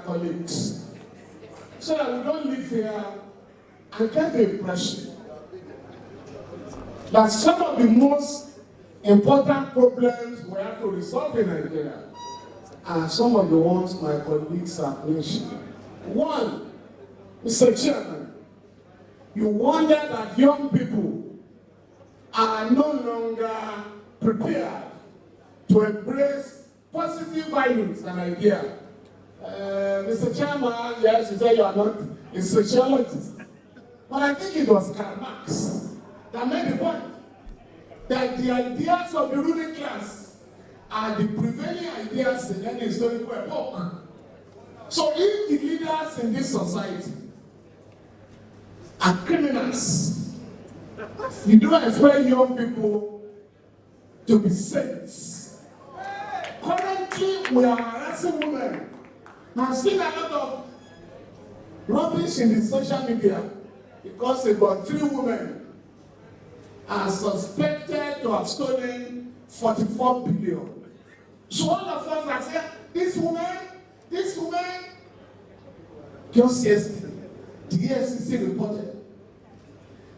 colleagues, so that we don't live here and get the impression that some of the most important problems we have to resolve in Nigeria are some of the ones my colleagues have mentioned. One, Mr. Chairman, you wonder that young people are no longer prepared to embrace positive values and ideas. Mr. Chairman, yes, you say you are not a sociologist, but I think it was Karl Marx that made the point that the ideas of the ruling class are the prevailing ideas in any historical epoch. So if the leaders in this society are criminals, you don't expect young people to be saints. Currently, we are harassing women. I've seen a lot of rubbish in the social media because about 3 women are suspected to have stolen 44 billion. So all of us are saying, this woman, just yesterday, the FCT reported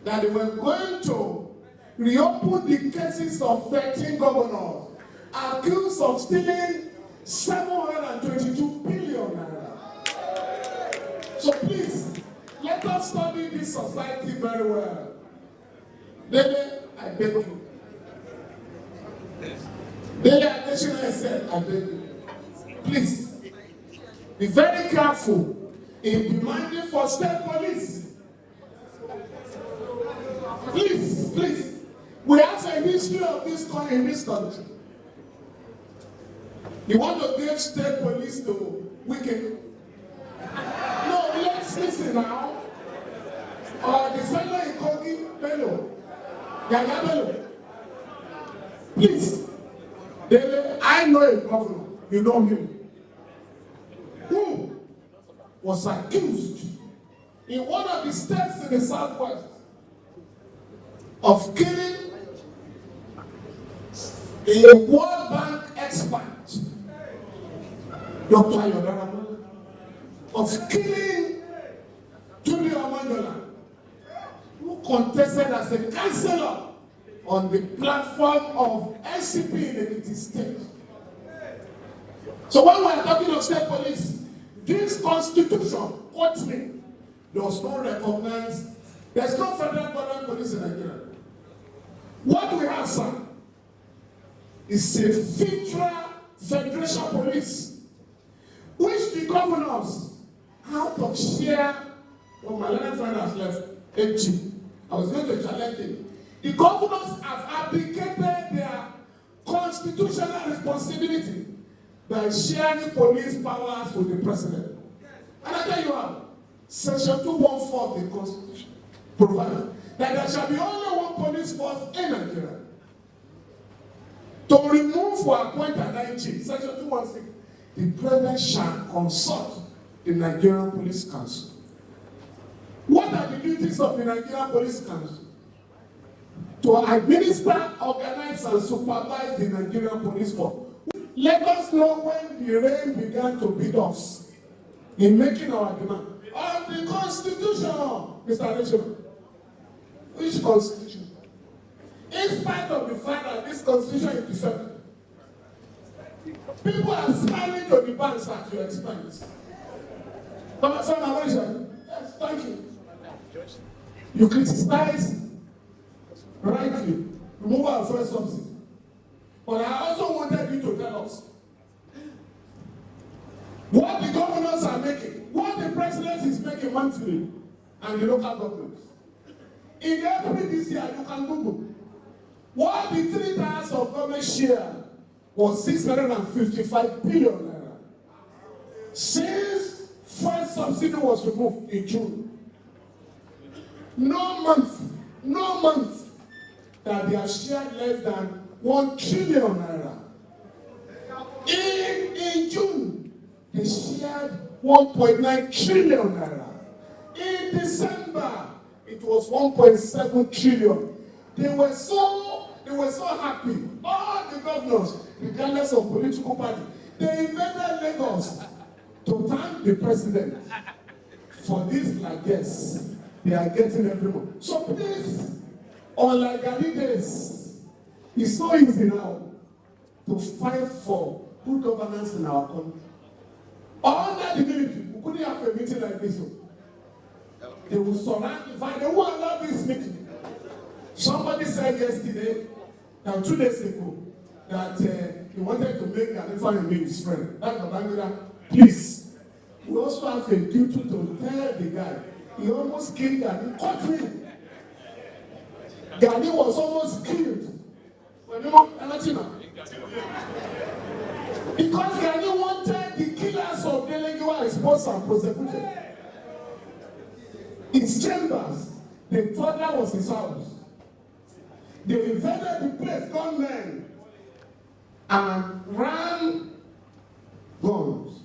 that they were going to reopen the cases of 13 governors accused of stealing 722 billion naira. So please, let us study this society very well. Dele, I beg you. Dele, additional said, I beg you. Please, be very careful in demanding for state police. Please. We have a history of this in this country. You want to give state police to Wike? No, let's listen now. Or the fellow in Kogi Gov. Please. I know a governor, you know him, who was accused in one of the states in the southwest of killing a World Bank expert, Dr. Ayodara, of killing Julia Mandola, who contested as a councillor on the platform of SCP in Ekiti State. So when we are talking of state police, this constitution, quote me, does not recognize, there's no federal government police in Nigeria. What we have, sir, is a federation police, which the governors, out of sheer, my learned friend has left, empty. I was going to challenge him. The governors have abdicated their constitutional responsibility by sharing police powers with the president. And I tell you how, Section 214 of the Constitution provides that there shall be only one police force in Nigeria. To remove or appoint an IG, Section 216, the president shall consult the Nigerian Police Council. What are the duties of the Nigerian Police Council? To administer, organize, and supervise the Nigerian police force. Let us know when the rain began to beat us in making our demand. On the Constitution, Mr. Adesina. Which Constitution? In spite of the fact that this Constitution is defective, people are smiling to the banks at your expense. Yes, thank you. You criticize rightly removal of fuel subsidy. But I also wanted you to tell us what the governors are making, what the president is making monthly, and the local governments. In April this year, you can Google what the 3 tiers of government share was 655 billion naira. Since fuel subsidy was removed in June, no month that they have shared less than 1 trillion naira. In June, they shared 1.9 trillion naira. In December, it was 1.7 trillion. They were so happy. All the governors, regardless of political party, they invaded Lagos to thank the president for this largesse they are getting every month. So please, unlike early days, it's so easy now to fight for good governance in our country. Under the military, we couldn't have a meeting like this. They will surround, in fact, they won't allow this meeting. Somebody said yesterday, 2 days ago, that he wanted to make Khalifa and his friend. That's Babangida. Please, we also have a duty to tell the guy. He almost killed Gani. Caught him. Gani was almost killed. But you know, because Gani wanted the killers of Delegiwa exposed and prosecuted. His chambers, the father was his house. They invaded the place, gunmen, and ran guns,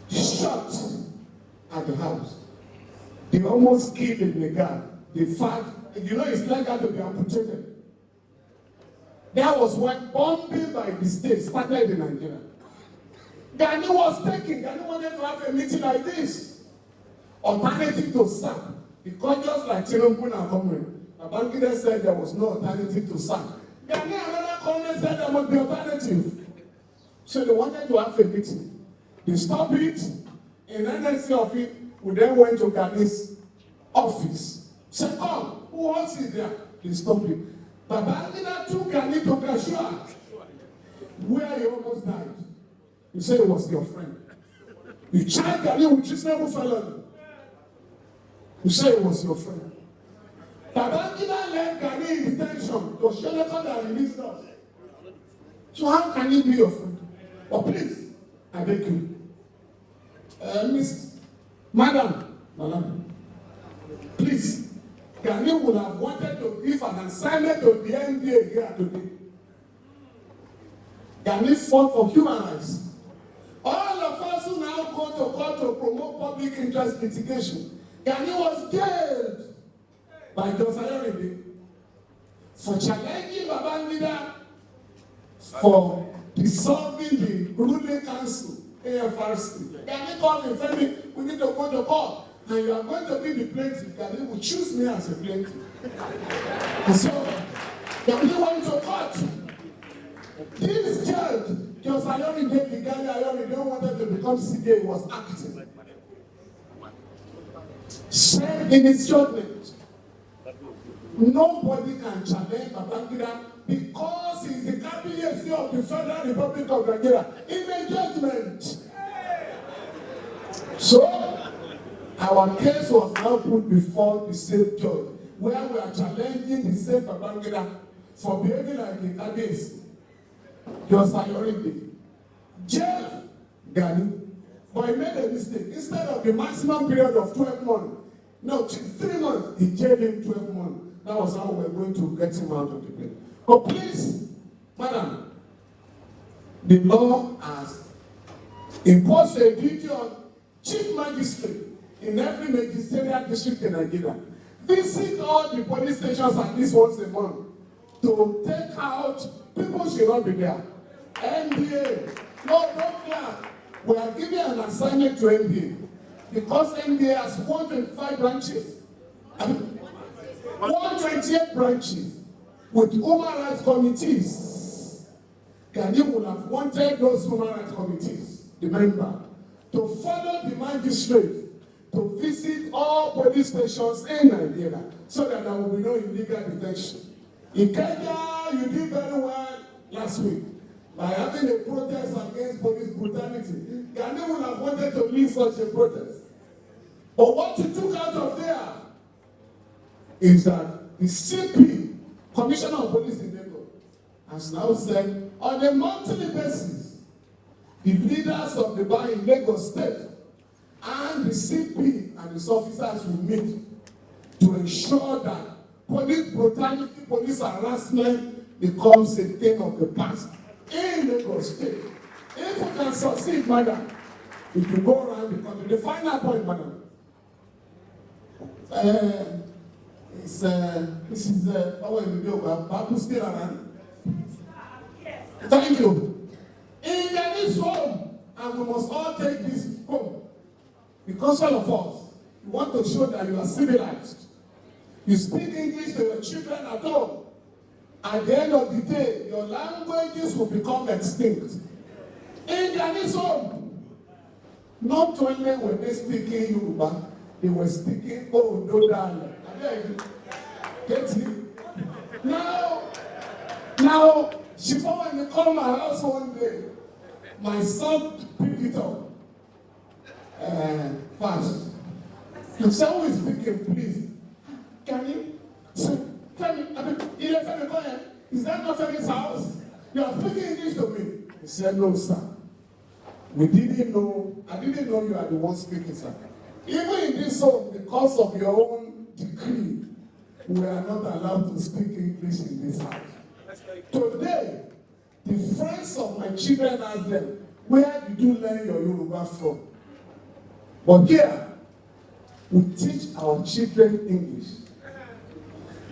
shot at the house. They almost killed the guy. The fact, you know, it's like that to be amputated. That was when bombing by the state started in Nigeria. Gani was taking, Gani wanted to have a meeting like this. Alternative to SAC. Because just like Tinubu and Comrade, Babangida said there was no alternative to SAC. Gani and another Comrade said there must be alternative. So they wanted to have a meeting. They stopped it. In NSC of it, we then went to Gani's office. Said, come, who wants it there? They stopped it. Babangida took Gani to Gashua, where he almost died. You said it was your friend. You charged Gani with treasonable felony. You said it was your friend. Babangida left Gani in detention to Senator that released us. So how can he be your friend? Oh, please, I beg you. Miss, Madam, please, Gani would have wanted to give an assignment to the NBA here today. Gani fought for human rights. All of us who now go to court to promote public interest litigation, Gani was jailed by Josayori for challenging Babangida for dissolving the ruling council, AFRC. Gani called me, Femi, we need to go to court. And you are going to be the plaintiff. Gani will choose me as a plaintiff. And so, Gani went to court. This judge, just Ayori David Gani Ayori, don't want to become CDA, was acting. Said in his judgment, nobody can challenge Babangida because he is the cabinet of the Federal Republic of Nigeria in a judgment. So, our case was now put before the same judge, where we are challenging the same Babangida for behaving like a cabinet. Just Ayori jail Gani, but he made a mistake. Instead of the maximum period of 12 months, no, 3 months, he jailed him 12 months. That was how we were going to get him out of the place. But please, madam, the law has imposed a duty on chief magistrate in every magisterial district in Nigeria. Visit all the police stations at least once a month to take out people should not be there. NBA, no clap. We are giving an assignment to NBA because NBA has 125 branches. 128 branches with human rights committees. Gani would have wanted those human rights committees, remember, to follow the magistrate to visit all police stations in Nigeria so that there will be no illegal detention. In Kenya, you did very well last week by having a protest against police brutality. Gani would have wanted to lead such a protest. But what you took out of there is that the CP, Commissioner of Police in Lagos, has now said on a monthly basis, the leaders of the bar in Lagos State and the CP and his officers will meet to ensure that police brutality, police harassment becomes a thing of the past in Lagos State. If we can succeed, madam, if you go around the country, the final point, madam, this is how we do Babu still around. Thank you. In Gani's home and we must all take this home. Because all of us, you want to show that you are civilized. You speak English to your children at home. At the end of the day, your languages will become extinct. In Ghanaians home, not only were they speaking Yoruba, they were speaking Ondo dialect. Get it? Now, she found when they come my house one day, my son picked it up fast. He said, who is speaking, please? Can you say, Femi, Femi, go ahead. Is that not Femi's house? You are speaking English to me. He said, no, sir. I didn't know you are the one speaking, sir. Even in this home, because of your own decree, we are not allowed to speak English in this house. Today, the friends of my children ask them, where did you learn your Yoruba from? But here, we teach our children English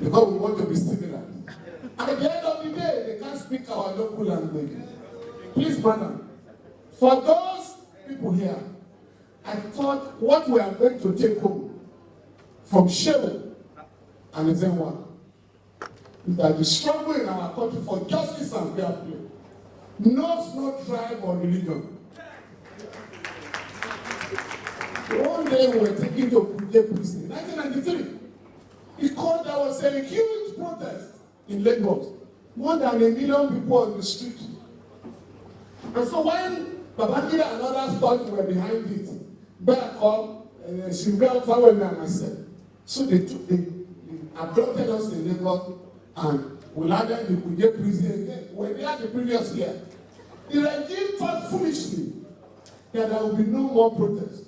because we want to be civilized. At the end of the day, they can't speak our local language. Please, madam, for those people here, I thought what we are going to take home from Shehu and Ezenwa is that the struggle in our country for justice and fair play knows no tribe or religion. One day we were taken to Kogi prison in 1993. Because there was a huge protest in Lagos. More than 1 million people on the street. And so when Babangida and others thought we were behind it, back up, Shimbe Fawemi and myself. So they abducted us in Lagos and we landed in Kogi prison again. When they had the previous year, the regime thought foolishly that there would be no more protest.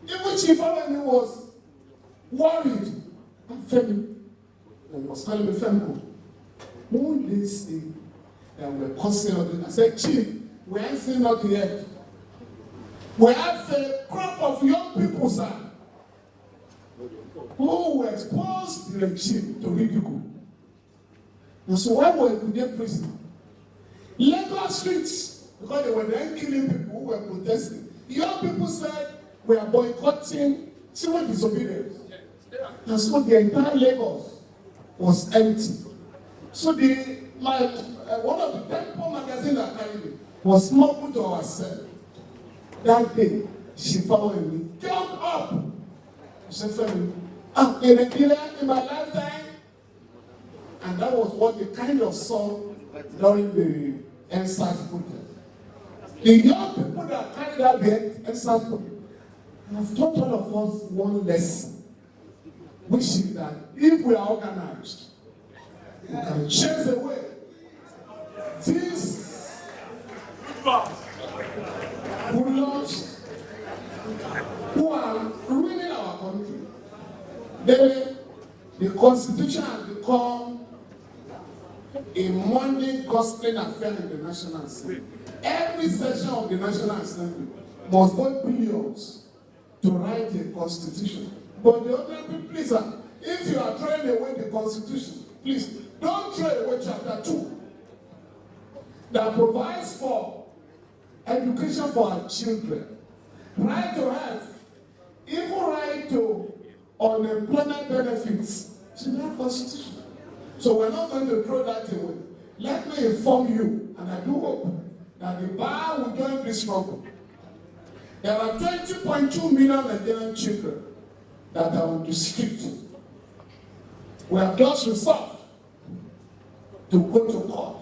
Even Chief Fawemi was worried. Femi, he was calling me Femi. Won't they say that we're causing all this? I said, Chief, we ain't seen nothing yet. We have a crop of young people, sir, who were exposed to the regime to ridicule. And so when we were in prison, Lagos streets, because they were then killing people who were protesting, young people said, we are boycotting civil disobedience. And so the entire Lagos was empty. So one of the Temple magazines that carried it was smuggled to our cell. That day, she found me, jump up. She said, Femi, in Nigeria, in my lifetime. And that was what they kind of saw during the NSAS protest. The young people that carried out the NSAS protest have taught all of us one lesson, which is that if we are organized, we can chase away these hoodlums who are ruining our country. The Constitution has become a Monday gospel affair in the National Assembly. Every session of the National Assembly must vote billions to write a constitution. But the other people, please, if you are throwing away the constitution, please don't throw away chapter 2 that provides for education for our children, right to health, even right to unemployment benefits. It's in that constitution. So we're not going to throw that away. Let me inform you, and I do hope that the bar will join this struggle. There are 20.2 million Nigerian children that are on the street. We have just resolved to go to court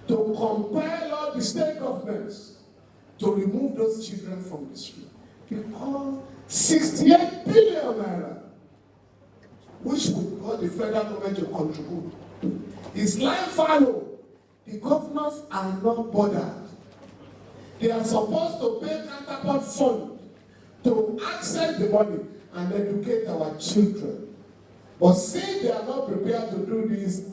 to compel all the state governments to remove those children from the street. Because 68 billion naira, which we got the federal government to contribute, is lying fallow. The governors are not bothered. They are supposed to pay counterpart fund to access the money and educate our children. But since they are not prepared to do this,